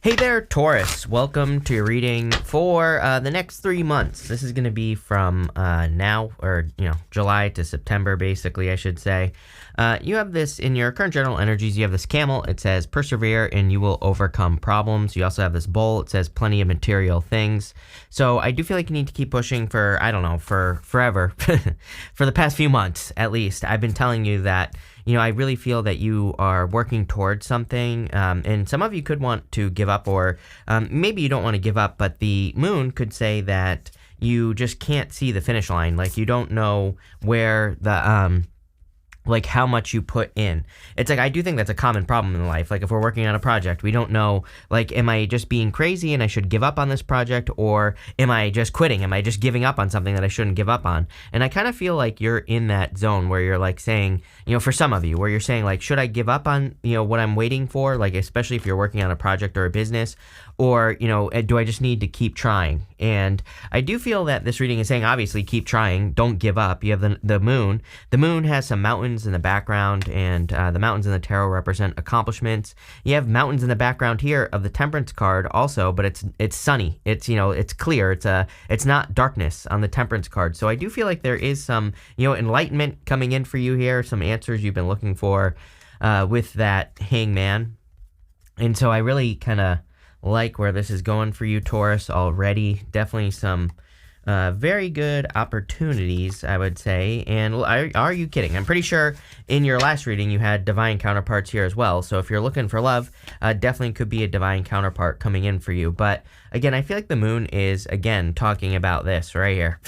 Hey there, Taurus. Welcome to your reading for the next 3 months. This is going to be from now, or, July to September, basically, I should say. You have this in your current general energies. You have this camel. It says, persevere and you will overcome problems. You also have this bull. It says, plenty of material things. So I do feel like you need to keep pushing for, for forever. For the past few months, at least. I've been telling you that I really feel that you are working towards something, and some of you could want to give up, or maybe you don't want to give up, but the moon could say that you just can't see the finish line. Like, you don't know where the, how much you put in. It's like, I do think that's a common problem in life. Like, if we're working on a project, we don't know, am I just being crazy and I should give up on this project, or am I just quitting? Am I just giving up on something that I shouldn't give up on? And I kind of feel like you're in that zone where you're saying, for some of you, where you're saying should I give up on, what I'm waiting for? Especially if you're working on a project or a business, or, do I just need to keep trying? And I do feel that this reading is saying, obviously, keep trying. Don't give up. You have the moon. The moon has some mountains in the background, and the mountains in the tarot represent accomplishments. You have mountains in the background here of the Temperance card also, but it's sunny. It's, it's clear. It's not darkness on the Temperance card. So I do feel like there is some, enlightenment coming in for you here, some answers you've been looking for with that Hangman. And so I really kind of like where this is going for you, Taurus, already. Definitely some very good opportunities, I would say. And are you kidding? I'm pretty sure in your last reading you had divine counterparts here as well. So if you're looking for love, definitely could be a divine counterpart coming in for you. But again, I feel like the moon is, again, talking about this right here.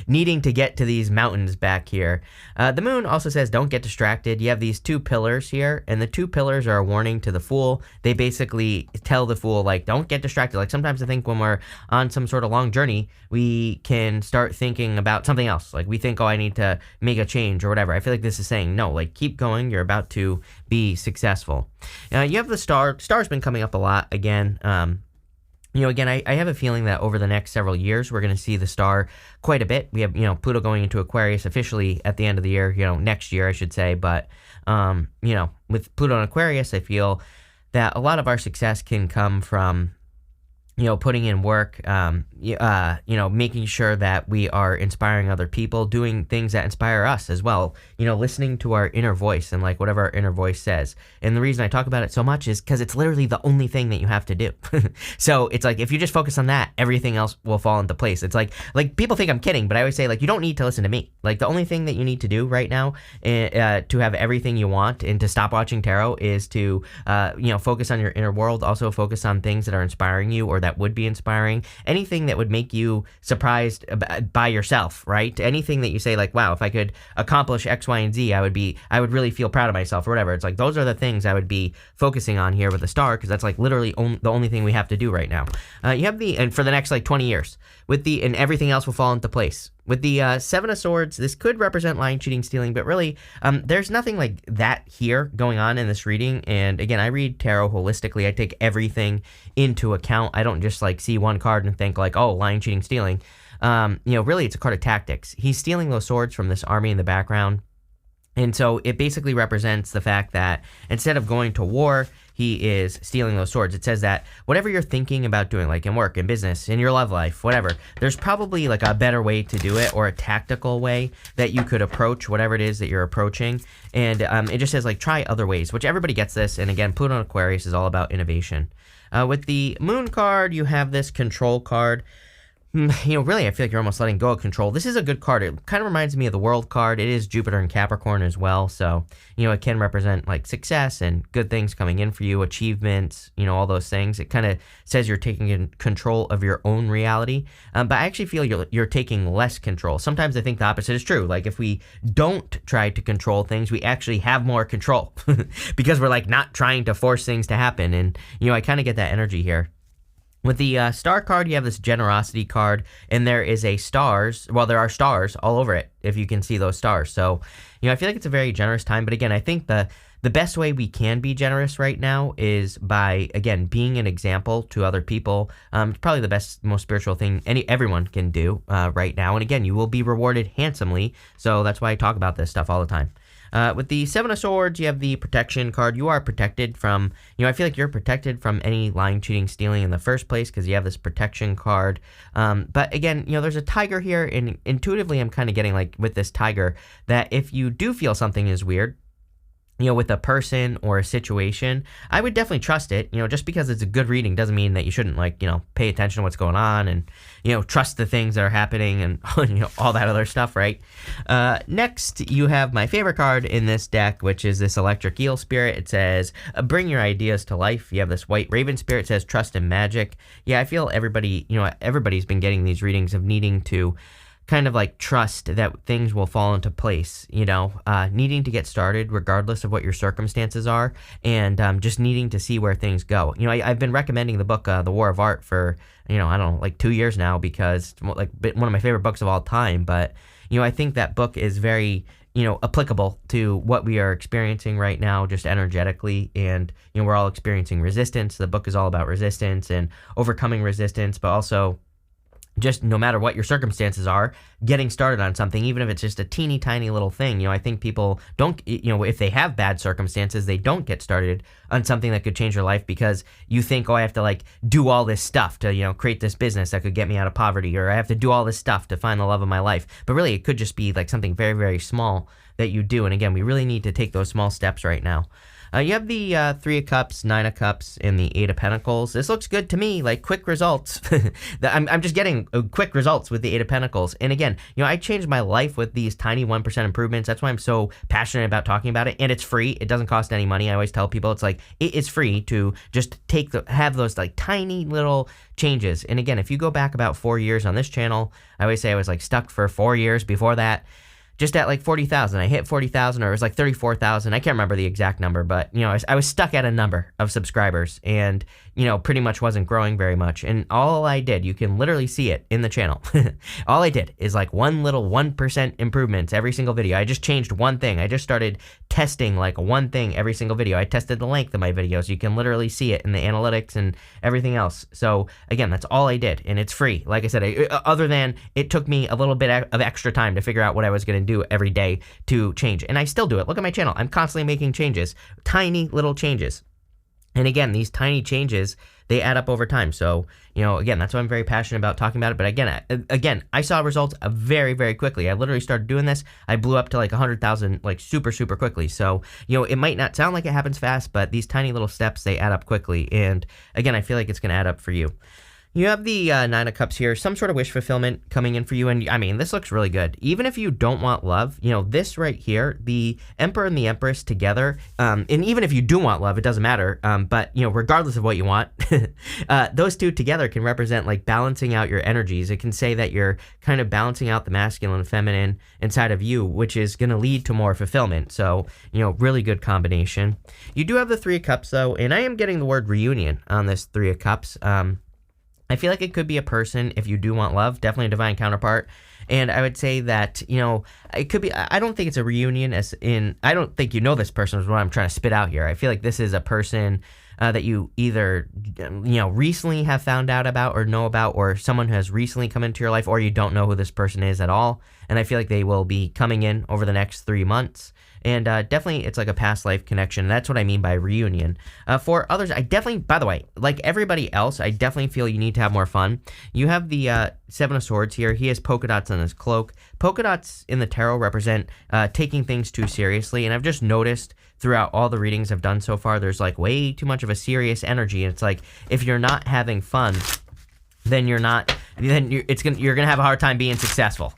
Needing to get to these mountains back here. The moon also says, don't get distracted. You have these two pillars here, and the two pillars are a warning to the fool. They basically tell the fool, don't get distracted. Sometimes I think when we're on some sort of long journey, we can start thinking about something else. We think, I need to make a change or whatever. I feel like this is saying, no, keep going. You're about to be successful. You have the star. Star's been coming up a lot again. Again, I have a feeling that over the next several years, we're going to see the star quite a bit. We have, Pluto going into Aquarius officially at the end of the year, next year, I should say. But, with Pluto in Aquarius, I feel that a lot of our success can come from, putting in work, making sure that we are inspiring other people, doing things that inspire us as well, listening to our inner voice and whatever our inner voice says. And the reason I talk about it so much is because it's literally the only thing that you have to do. So it's if you just focus on that, everything else will fall into place. It's like people think I'm kidding, but I always say you don't need to listen to me. The only thing that you need to do right now to have everything you want and to stop watching tarot is to, focus on your inner world. Also focus on things that are inspiring you or that would be inspiring. Anything that would make you surprised by yourself, right? Anything that you say wow, if I could accomplish X, Y, and Z, I would really feel proud of myself or whatever. It's those are the things I would be focusing on here with the star, because that's literally the only thing we have to do right now. You have and for the next 20 years and everything else will fall into place. With the Seven of Swords, this could represent lying, cheating, stealing, but really, there's nothing like that here going on in this reading. And again, I read tarot holistically. I take everything into account. I don't just see one card and think oh, lying, cheating, stealing. Really, it's a card of tactics. He's stealing those swords from this army in the background. And so it basically represents the fact that instead of going to war, he is stealing those swords. It says that whatever you're thinking about doing, in work, in business, in your love life, whatever, there's probably a better way to do it, or a tactical way that you could approach whatever it is that you're approaching. And it just says try other ways, which everybody gets this. And again, Pluto in Aquarius is all about innovation. With the moon card, you have this control card. Really, I feel like you're almost letting go of control. This is a good card. It kind of reminds me of the World card. It is Jupiter and Capricorn as well. So, it can represent success and good things coming in for you, achievements, all those things. It kind of says you're taking control of your own reality. But I actually feel you're taking less control. Sometimes I think the opposite is true. If we don't try to control things, we actually have more control because we're not trying to force things to happen. And, I kind of get that energy here. With the star card, you have this generosity card, and there is there are stars all over it, if you can see those stars. So, I feel like it's a very generous time. But again, I think the best way we can be generous right now is by, again, being an example to other people. It's probably the best, most spiritual thing everyone can do right now. And again, you will be rewarded handsomely. So that's why I talk about this stuff all the time. With the Seven of Swords, you have the protection card. You are protected from, I feel like you're protected from any lying, cheating, stealing in the first place because you have this protection card. But again, there's a tiger here, and intuitively I'm kind of getting like with this tiger that if you do feel something is weird, with a person or a situation, I would definitely trust it. Just because it's a good reading doesn't mean that you shouldn't pay attention to what's going on and, trust the things that are happening and, all that other stuff, right? Next, you have my favorite card in this deck, which is this Electric Eel Spirit. It says, bring your ideas to life. You have this White Raven Spirit. It says, trust in magic. Yeah, I feel everybody's been getting these readings of needing to kind of like trust that things will fall into place, needing to get started regardless of what your circumstances are, and just needing to see where things go. I've been recommending the book The War of Art for, I don't know, like 2 years now because it's like one of my favorite books of all time. But, I think that book is very, applicable to what we are experiencing right now, just energetically. And, we're all experiencing resistance. The book is all about resistance and overcoming resistance, but also just no matter what your circumstances are, getting started on something, even if it's just a teeny tiny little thing. I think people don't, if they have bad circumstances, they don't get started on something that could change their life because you think, I have to like do all this stuff to, create this business that could get me out of poverty, or I have to do all this stuff to find the love of my life. But really, it could just be like something very, very small that you do. And again, we really need to take those small steps right now. You have the 3 of Cups, 9 of Cups, and the 8 of Pentacles. This looks good to me, like quick results. I'm just getting quick results with the 8 of Pentacles. And again, I changed my life with these tiny 1% improvements. That's why I'm so passionate about talking about it. And it's free. It doesn't cost any money. I always tell people it's like, it's free to just have those like tiny little changes. And again, if you go back about 4 years on this channel, I always say I was like stuck for 4 years before that. Just at like 40,000. I hit 40,000, or it was like 34,000. I can't remember the exact number, but I was stuck at a number of subscribers and pretty much wasn't growing very much. And all I did, you can literally see it in the channel. All I did is like one little 1% improvements every single video. I just changed one thing. I just started testing like one thing every single video. I tested the length of my videos. You can literally see it in the analytics and everything else. So again, that's all I did, and it's free. Like I said, other than it took me a little bit of extra time to figure out what I was going to do every day to change. And I still do it. Look at my channel. I'm constantly making changes, tiny little changes. And again, these tiny changes, they add up over time. So, again, that's why I'm very passionate about talking about it. But again, I saw results very, very quickly. I literally started doing this. I blew up to like 100,000, like super, super quickly. So, it might not sound like it happens fast, but these tiny little steps, they add up quickly. And again, I feel like it's going to add up for you. You have the 9 of Cups here, some sort of wish fulfillment coming in for you. And I mean, this looks really good. Even if you don't want love, this right here, the Emperor and the Empress together, and even if you do want love, it doesn't matter. But, regardless of what you want, those two together can represent like balancing out your energies. It can say that you're kind of balancing out the masculine and feminine inside of you, which is going to lead to more fulfillment. So, really good combination. You do have the 3 of Cups though, and I am getting the word reunion on this 3 of Cups. I feel like it could be a person, if you do want love, definitely a divine counterpart. And I would say that, it could be, I don't think it's a reunion I don't think this person is what I'm trying to spit out here. I feel like this is a person that you either, recently have found out about or know about, or someone who has recently come into your life, or you don't know who this person is at all. And I feel like they will be coming in over the next 3 months. And definitely, it's like a past life connection. That's what I mean by reunion. For others, I definitely, by the way, like everybody else, I definitely feel you need to have more fun. You have the 7 of Swords here. He has polka dots on his cloak. Polka dots in the tarot represent taking things too seriously. And I've just noticed throughout all the readings I've done so far, there's like way too much of a serious energy. And it's like, if you're not having fun, then you're gonna have a hard time being successful.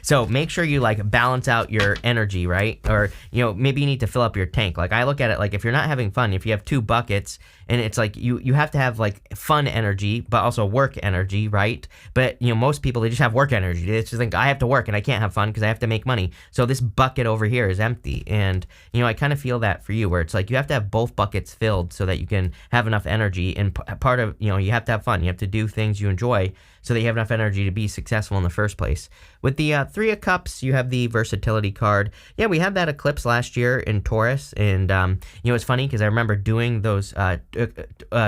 So make sure you like balance out your energy, right? Or maybe you need to fill up your tank. Like I look at it like if you're not having fun, if you have 2 buckets, and it's like you have to have like fun energy but also work energy, right? But most people, they just have work energy. They just think I have to work and I can't have fun because I have to make money. So this bucket over here is empty. And I kind of feel that for you, where it's like you have to have both buckets filled so that you can have enough energy. And part of you have to have fun. You have to do things you enjoy so that you have enough energy to be successful in the first place. With the 3 of Cups, you have the Versatility card. Yeah, we had that eclipse last year in Taurus, and it's funny because I remember doing those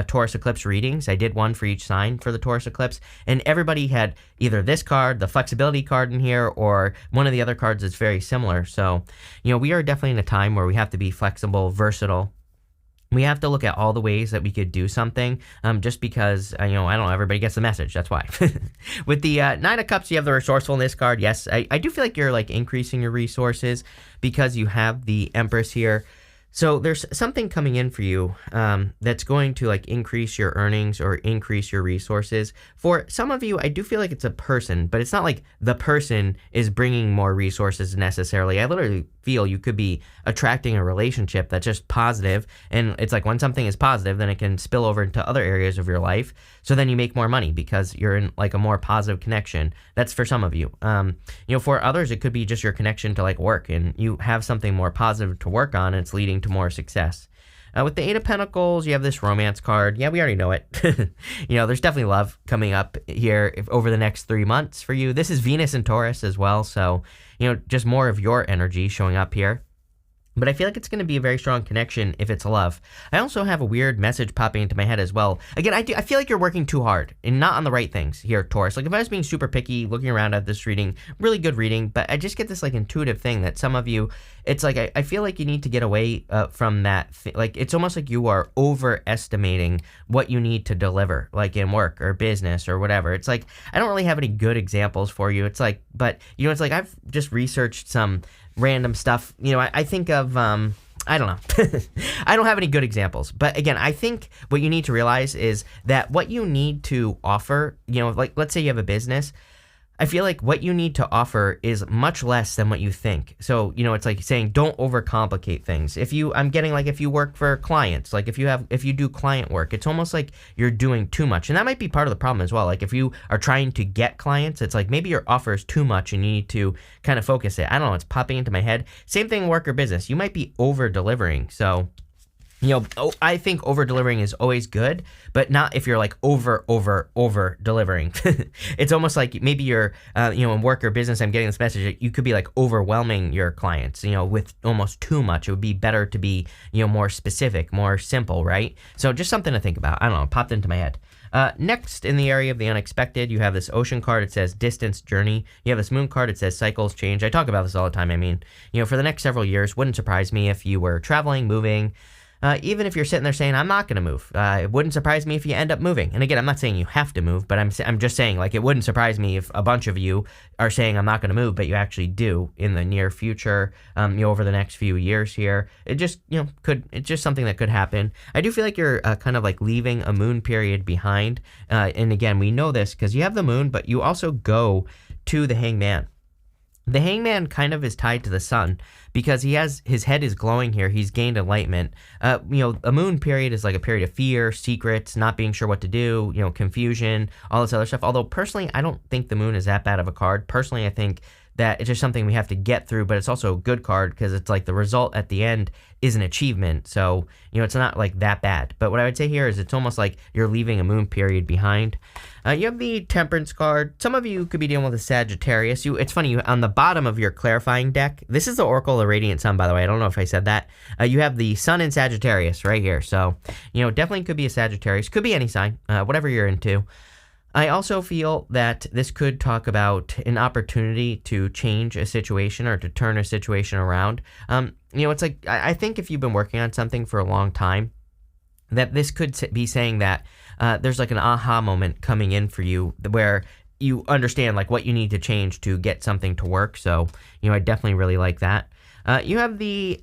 Taurus eclipse readings. I did one for each sign for the Taurus eclipse, and everybody had either this card, the flexibility card in here, or one of the other cards that's very similar. So, we are definitely in a time where we have to be flexible, versatile. We have to look at all the ways that we could do something, just because, I don't know, everybody gets the message. That's why. With the Nine of Cups, you have the resourcefulness card. Yes, I do feel like you're like increasing your resources because you have the Empress here. So there's something coming in for you that's going to like increase your earnings or increase your resources. For some of you, I do feel like it's a person, but it's not like the person is bringing more resources necessarily. I literally feel you could be attracting a relationship that's just positive, and it's like when something is positive, then it can spill over into other areas of your life. So then you make more money because you're in like a more positive connection. That's for some of you. For others, it could be just your connection to like work, and you have something more positive to work on, and it's leading to more success. With the Eight of Pentacles, you have this romance card. Yeah, we already know it. There's definitely love coming up here over the next 3 months for you. This is Venus and Taurus as well, so just more of your energy showing up here. But I feel like it's going to be a very strong connection if it's love. I also have a weird message popping into my head as well. Again, I feel like you're working too hard and not on the right things here, Taurus. Like if I was being super picky, looking around at this reading, really good reading, but I just get this like intuitive thing that some of you, it's like I feel like you need to get away from that. Like it's almost like you are overestimating what you need to deliver, like in work or business or whatever. It's like I don't really have any good examples for you. It's like, but it's like I've just researched some random stuff. I think of, I don't know. I don't have any good examples. But again, I think what you need to realize is that what you need to offer, like let's say you have a business, I feel like what you need to offer is much less than what you think. So, it's like saying don't overcomplicate things. If you work for clients, like if you do client work, it's almost like you're doing too much. And that might be part of the problem as well. Like if you are trying to get clients, it's like maybe your offer is too much and you need to kind of focus it. I don't know, it's popping into my head. Same thing work or business. You might be over delivering. So I think over delivering is always good, but not if you're like over delivering. It's almost like maybe you're, in work or business, I'm getting this message that you could be like overwhelming your clients, with almost too much. It would be better to be, more specific, more simple, right? So just something to think about. I don't know, it popped into my head. Next, in the area of the unexpected, you have this ocean card. It says distance journey. You have this moon card. It says cycles change. I talk about this all the time. I mean, for the next several years, wouldn't surprise me if you were traveling, moving. Even if you're sitting there saying, I'm not going to move, it wouldn't surprise me if you end up moving. And again, I'm not saying you have to move, but I'm just saying, like, it wouldn't surprise me if a bunch of you are saying, I'm not going to move, but you actually do in the near future, over the next few years here. It just, it's just something that could happen. I do feel like you're kind of like leaving a moon period behind. And again, we know this because you have the moon, but you also go to the Hangman. The Hangman kind of is tied to the sun because his head is glowing here. He's gained enlightenment. A moon period is like a period of fear, secrets, not being sure what to do, confusion, all this other stuff. Although personally, I don't think the moon is that bad of a card. Personally, I think that it's just something we have to get through, but it's also a good card because it's like the result at the end is an achievement. So, it's not like that bad. But what I would say here is it's almost like you're leaving a moon period behind. You have the Temperance card. Some of you could be dealing with a Sagittarius. It's funny, on the bottom of your clarifying deck, this is the Oracle of the Radiant Sun, by the way. I don't know if I said that. You have the Sun in Sagittarius right here. So, definitely could be a Sagittarius. Could be any sign, whatever you're into. I also feel that this could talk about an opportunity to change a situation or to turn a situation around. It's like, I think if you've been working on something for a long time, that this could be saying that there's like an aha moment coming in for you where you understand like what you need to change to get something to work. So, I definitely really like that. You have the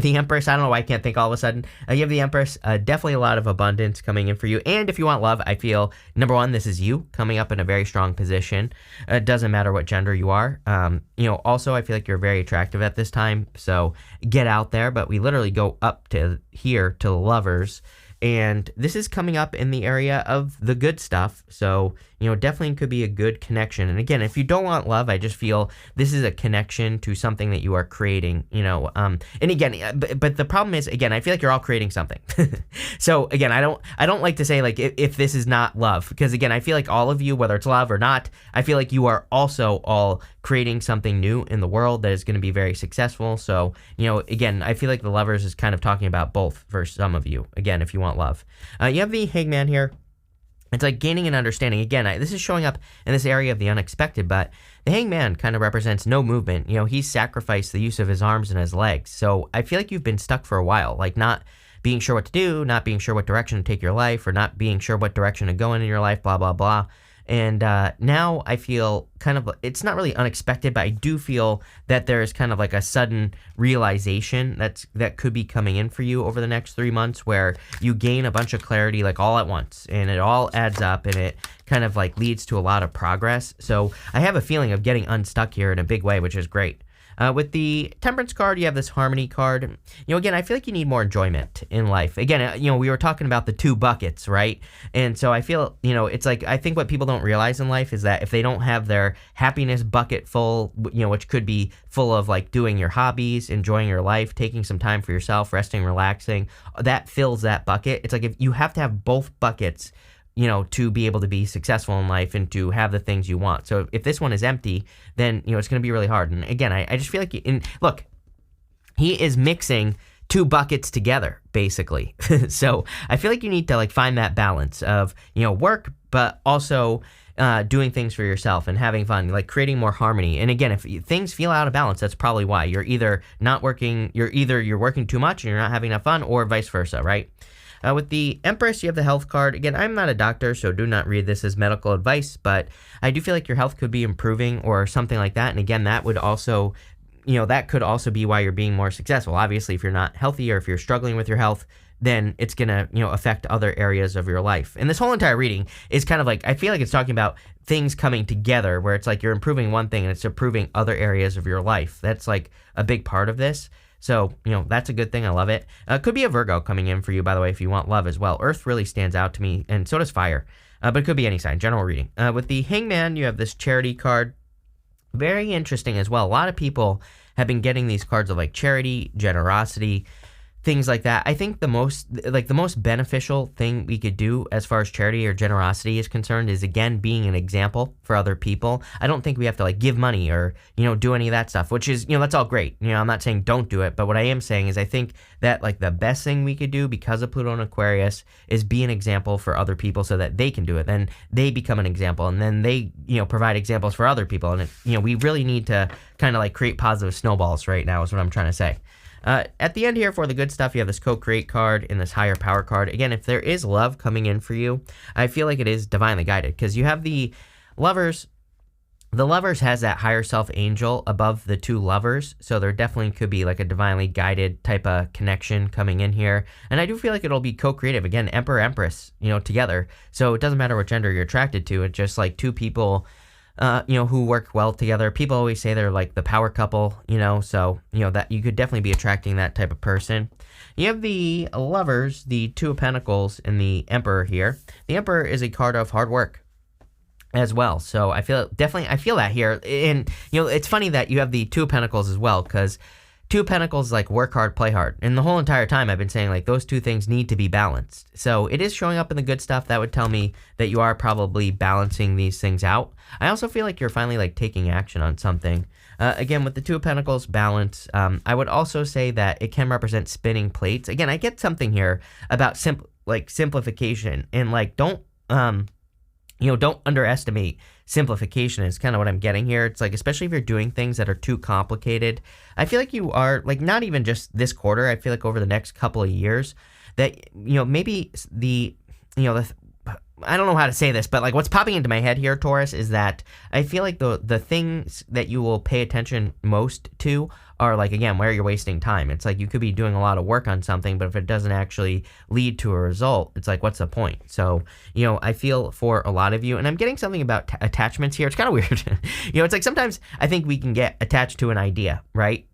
the Empress. I don't know why I can't think all of a sudden. You have the Empress. Definitely a lot of abundance coming in for you. And if you want love, I feel, number one, this is you coming up in a very strong position. It doesn't matter what gender you are. Also, I feel like you're very attractive at this time. So get out there. But we literally go up to here to lovers. And this is coming up in the area of the good stuff. So, definitely could be a good connection. And again, if you don't want love, I just feel this is a connection to something that you are creating, and again, but the problem is, again, I feel like you're all creating something. So again, I don't like to say like if this is not love, because again, I feel like all of you, whether it's love or not, I feel like you are also all creating something new in the world that is going to be very successful. So, again, I feel like the Lovers is kind of talking about both for some of you, again, if you want love. You have the Hangman here. It's like gaining an understanding. Again, this is showing up in this area of the unexpected, but the Hangman kind of represents no movement. He's sacrificed the use of his arms and his legs. So I feel like you've been stuck for a while, like not being sure what to do, not being sure what direction to take your life, or not being sure what direction to go in your life, blah, blah, blah. And now I feel kind of, it's not really unexpected, but I do feel that there's kind of like a sudden realization that could be coming in for you over the next 3 months, where you gain a bunch of clarity like all at once, and it all adds up, and it kind of like leads to a lot of progress. So I have a feeling of getting unstuck here in a big way, which is great. With the Temperance card, you have this Harmony card. Again, I feel like you need more enjoyment in life. Again, we were talking about the 2 buckets, right? And so I feel, it's like, I think what people don't realize in life is that if they don't have their happiness bucket full, which could be full of like doing your hobbies, enjoying your life, taking some time for yourself, resting, relaxing, that fills that bucket. It's like if you have to have both buckets, to be able to be successful in life and to have the things you want. So if this one is empty, then, it's going to be really hard. And again, I just feel like, look, he is mixing 2 buckets together, basically. So I feel like you need to like find that balance of, work, but also doing things for yourself and having fun, like creating more harmony. And again, if things feel out of balance, that's probably why. You're either you're working too much and you're not having enough fun, or vice versa, right? With the Empress, you have the health card. Again, I'm not a doctor, so do not read this as medical advice, but I do feel like your health could be improving or something like that. And again, that would also, that could also be why you're being more successful. Obviously, if you're not healthy or if you're struggling with your health, then it's going to, affect other areas of your life. And this whole entire reading is kind of like, I feel like it's talking about things coming together, where it's like you're improving one thing and it's improving other areas of your life. That's like a big part of this. So, that's a good thing. I love it. Could be a Virgo coming in for you, by the way, if you want love as well. Earth really stands out to me, and so does fire. But it could be any sign, general reading. With the Hangman, you have this Charity card. Very interesting as well. A lot of people have been getting these cards of like charity, generosity, things like that. I think the most beneficial thing we could do as far as charity or generosity is concerned is, again, being an example for other people. I don't think we have to like give money or, do any of that stuff, which is, that's all great. I'm not saying don't do it, but what I am saying is I think that like the best thing we could do because of Pluto and Aquarius is be an example for other people so that they can do it. Then they become an example, and then they, provide examples for other people. And, we really need to kind of like create positive snowballs right now is what I'm trying to say. At the end here for the good stuff, you have this Co-Create card and this Higher Power card. Again, if there is love coming in for you, I feel like it is divinely guided, because you have the Lovers. The Lovers has that higher self angel above the 2 lovers, so there definitely could be like a divinely guided type of connection coming in here. And I do feel like it'll be co-creative. Again, Emperor, Empress, together. So it doesn't matter what gender you're attracted to. It's just like 2 people who work well together. People always say they're like the power couple, so, that you could definitely be attracting that type of person. You have the Lovers, the 2 of Pentacles, and the Emperor here. The Emperor is a card of hard work as well. So I feel that here. And, it's funny that you have the 2 of Pentacles as well, because 2 of Pentacles is like work hard, play hard. And the whole entire time I've been saying like those 2 things need to be balanced. So it is showing up in the good stuff. That would tell me that you are probably balancing these things out. I also feel like you're finally like taking action on something. Again, with the 2 of Pentacles, balance. I would also say that it can represent spinning plates. Again, I get something here about simplification, and like don't underestimate simplification is kind of what I'm getting here. It's like, especially if you're doing things that are too complicated, I feel like you are like, not even just this quarter, I feel like over the next couple of years that, maybe I don't know how to say this, but like what's popping into my head here, Taurus, is that I feel like the things that you will pay attention most to are like, again, where you're wasting time. It's like you could be doing a lot of work on something, but if it doesn't actually lead to a result, it's like, what's the point? So, I feel for a lot of you, and I'm getting something about attachments here. It's kind of weird. It's like sometimes I think we can get attached to an idea, right?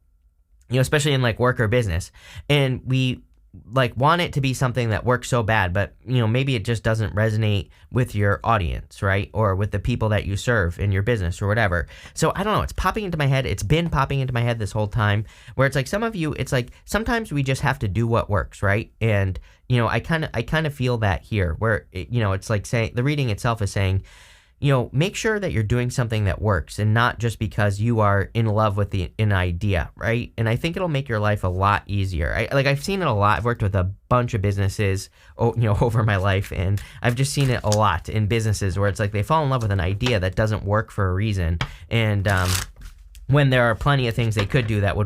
Especially in like work or business, and we like want it to be something that works so bad, but maybe it just doesn't resonate with your audience, right? Or with the people that you serve in your business or whatever. So I don't know, it's popping into my head. It's been popping into my head this whole time, where it's like some of you, it's like sometimes we just have to do what works, right? And I kind of feel that here, where it's like saying, the reading itself is saying, make sure that you're doing something that works, and not just because you are in love with an idea, right? And I think it'll make your life a lot easier. I've seen it a lot. I've worked with a bunch of businesses, over my life, and I've just seen it a lot in businesses where it's like they fall in love with an idea that doesn't work for a reason, and when there are plenty of things they could do that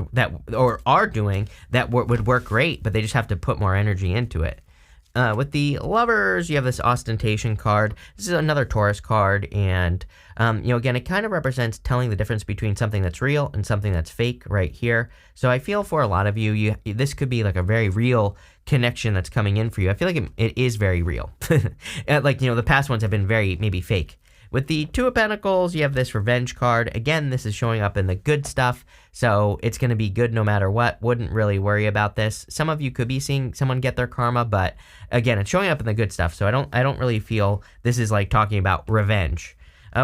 are doing that would work great, but they just have to put more energy into it. With the Lovers, you have this ostentation card. This is another Taurus card, and again, it kind of represents telling the difference between something that's real and something that's fake right here. So I feel for a lot of you, this could be like a very real connection that's coming in for you. I feel like it is very real. The past ones have been very maybe fake. With the Two of Pentacles, you have this Revenge card. Again, this is showing up in the good stuff, so it's going to be good no matter what. Wouldn't really worry about this. Some of you could be seeing someone get their karma, but again, it's showing up in the good stuff, so I don't really feel this is like talking about revenge.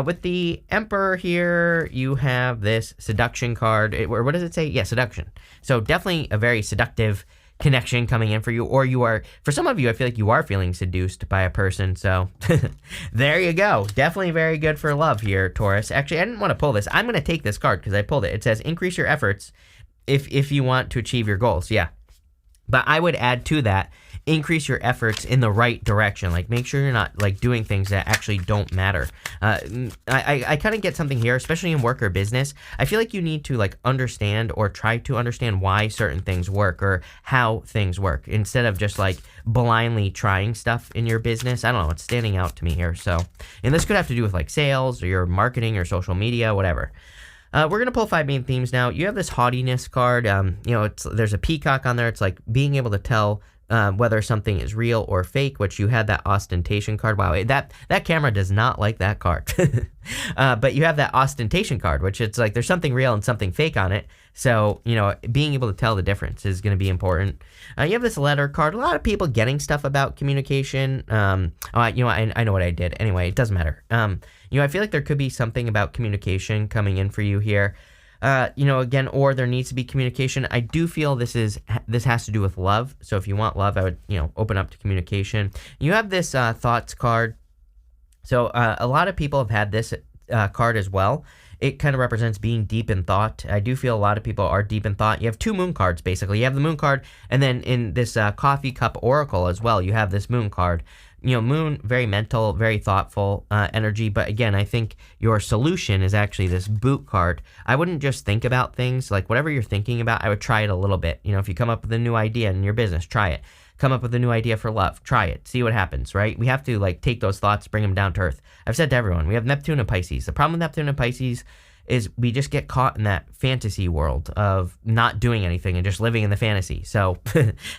With the Emperor here, you have this Seduction card. What does it say? Yeah, Seduction. So definitely a very seductive connection coming in for you, or for some of you, I feel like you are feeling seduced by a person, so there you go. Definitely very good for love here, Taurus. Actually, I didn't want to pull this. I'm going to take this card because I pulled it. It says increase your efforts if you want to achieve your goals. Yeah, but I would add to that, increase your efforts in the right direction. Like, make sure you're not like doing things that actually don't matter. I kind of get something here, especially in work or business. I feel like you need to like understand or try to understand why certain things work or how things work, instead of just like blindly trying stuff in your business. I don't know, it's standing out to me here. So, and this could have to do with like sales or your marketing or social media, whatever. We're going to pull 5 main themes now. You have this Haughtiness card. There's a peacock on there. It's like being able to tell whether something is real or fake, which you had that Ostentation card. Wow, that camera does not like that card. But you have that Ostentation card, which it's like there's something real and something fake on it. So, being able to tell the difference is going to be important. You have this Letter card. A lot of people getting stuff about communication. I know what I did. Anyway, it doesn't matter. I feel like there could be something about communication coming in for you here. Again, or there needs to be communication. I do feel this has to do with love. So if you want love, I would, open up to communication. You have this Thoughts card. So a lot of people have had this card as well. It kind of represents being deep in thought. I do feel a lot of people are deep in thought. You have 2 Moon cards, basically. You have the Moon card, and then in this Coffee Cup Oracle as well, you have this Moon card. Moon, very mental, very thoughtful energy. But again, I think your solution is actually this Boot card. I wouldn't just think about things. Like, whatever you're thinking about, I would try it a little bit. If you come up with a new idea in your business, try it. Come up with a new idea for love, try it. See what happens, right? We have to like take those thoughts, bring them down to earth. I've said to everyone, we have Neptune and Pisces. The problem with Neptune and Pisces is we just get caught in that fantasy world of not doing anything and just living in the fantasy. So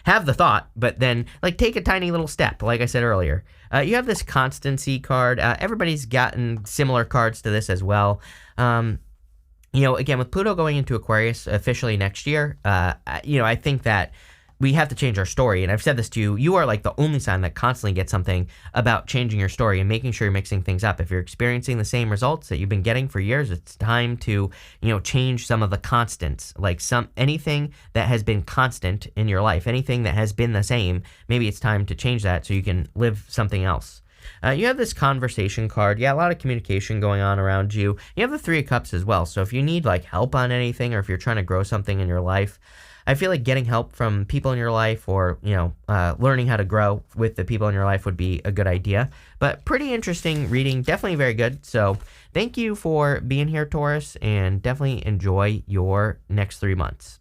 have the thought, but then like take a tiny little step, like I said earlier. You have this Constancy card. Everybody's gotten similar cards to this as well. Again, with Pluto going into Aquarius officially next year, I think that we have to change our story. And I've said this to you. You are like the only sign that constantly gets something about changing your story and making sure you're mixing things up. If you're experiencing the same results that you've been getting for years, it's time to, change some of the constants. Like anything that has been constant in your life, anything that has been the same, maybe it's time to change that so you can live something else. You have this Conversation card. Yeah, a lot of communication going on around you. You have the 3 of Cups as well. So if you need like help on anything, or if you're trying to grow something in your life, I feel like getting help from people in your life, or, learning how to grow with the people in your life would be a good idea. But pretty interesting reading, definitely very good. So thank you for being here, Taurus, and definitely enjoy your next 3 months.